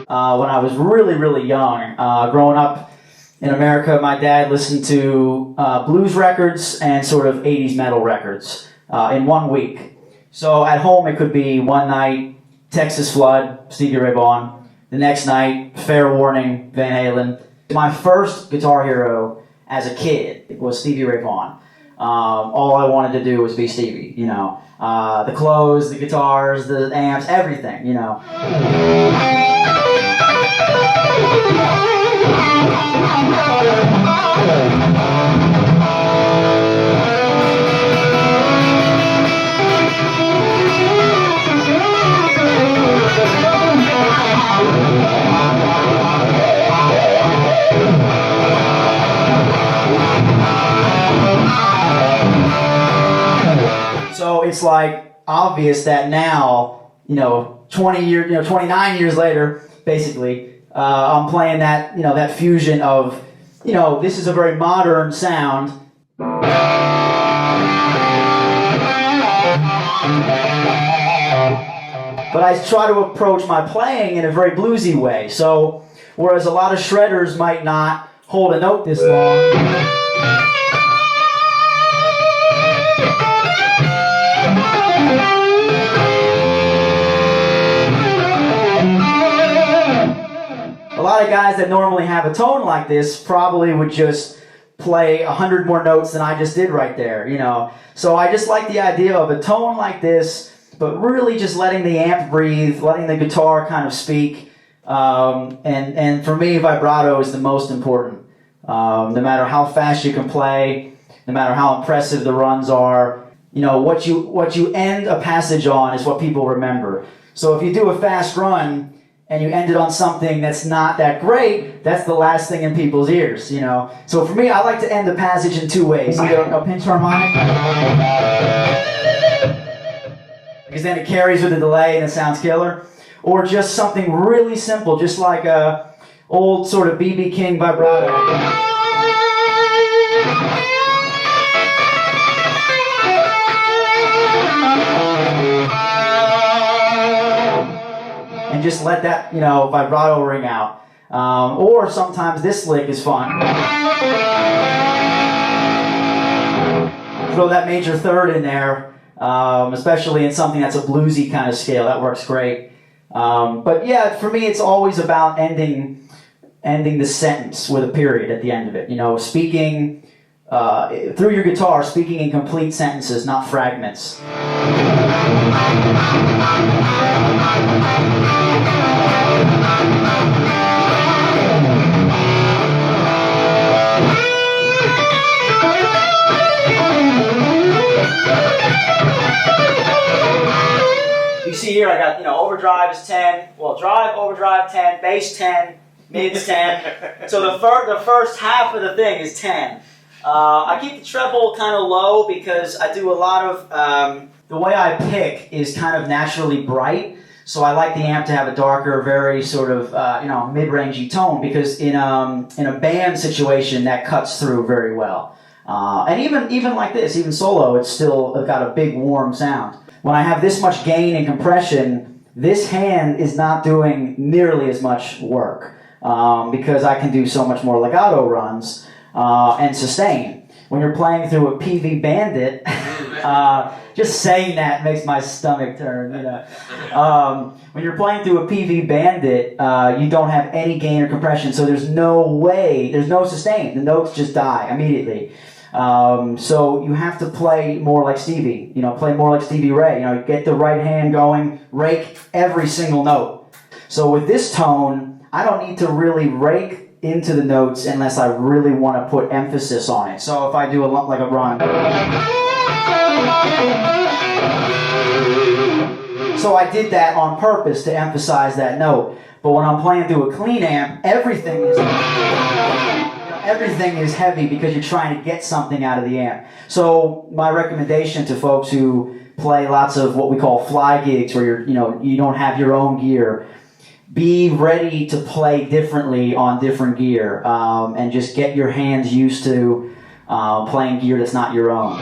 when I was really, really young. Growing up in America, my dad listened to blues records and sort of 80s metal records in 1 week. So at home it could be one night, Texas Flood, Stevie Ray Vaughan. The next night, Fair Warning, Van Halen. My first guitar hero as a kid was Stevie Ray Vaughan. All I wanted to do was be Stevie, you know. The clothes, the guitars, the amps, everything, you know. So it's like obvious that now, 29 years later, basically, I'm playing that, that fusion of, this is a very modern sound. But I try to approach my playing in a very bluesy way. So, whereas a lot of shredders might not hold a note this long, a lot of guys that normally have a tone like this probably would just play 100 more notes than I just did right there, So I just like the idea of a tone like this, but really just letting the amp breathe, letting the guitar kind of speak. And for me, vibrato is the most important. No matter how fast you can play, no matter how impressive the runs are, what you end a passage on is what people remember. So if you do a fast run and you end it on something that's not that great, that's the last thing in people's ears, So for me, I like to end the passage in two ways. Either a pinch harmonic, because then it carries with a delay and it sounds killer, or just something really simple, just like a old sort of B.B. King vibrato. And just let that, vibrato ring out. Or sometimes this lick is fun. Throw that major third in there, especially in something that's a bluesy kind of scale. That works great. But yeah, for me, it's always about ending the sentence with a period at the end of it. Speaking through your guitar, speaking in complete sentences, not fragments. You see here, I got, overdrive is 10, drive, overdrive 10, bass 10, mids 10. So the first half of the thing is 10. I keep the treble kind of low because I do a lot of, the way I pick is kind of naturally bright. So I like the amp to have a darker, very sort of, mid-rangey tone, because in a band situation, that cuts through very well. And even like this, even solo, it's still got a big, warm sound. When I have this much gain and compression, this hand is not doing nearly as much work, because I can do so much more legato runs and sustain. When you're playing through a PV Bandit, just saying that makes my stomach turn, When you're playing through a PV Bandit, you don't have any gain or compression, so there's no sustain. The notes just die immediately. So you have to play more like Stevie, play more like Stevie Ray, get the right hand going, rake every single note. So with this tone, I don't need to really rake into the notes unless I really want to put emphasis on it. So if I do a run. So I did that on purpose to emphasize that note. But when I'm playing through a clean amp, everything is heavy because you're trying to get something out of the amp. So my recommendation to folks who play lots of what we call fly gigs, where you don't have your own gear, be ready to play differently on different gear, and just get your hands used to playing gear that's not your own.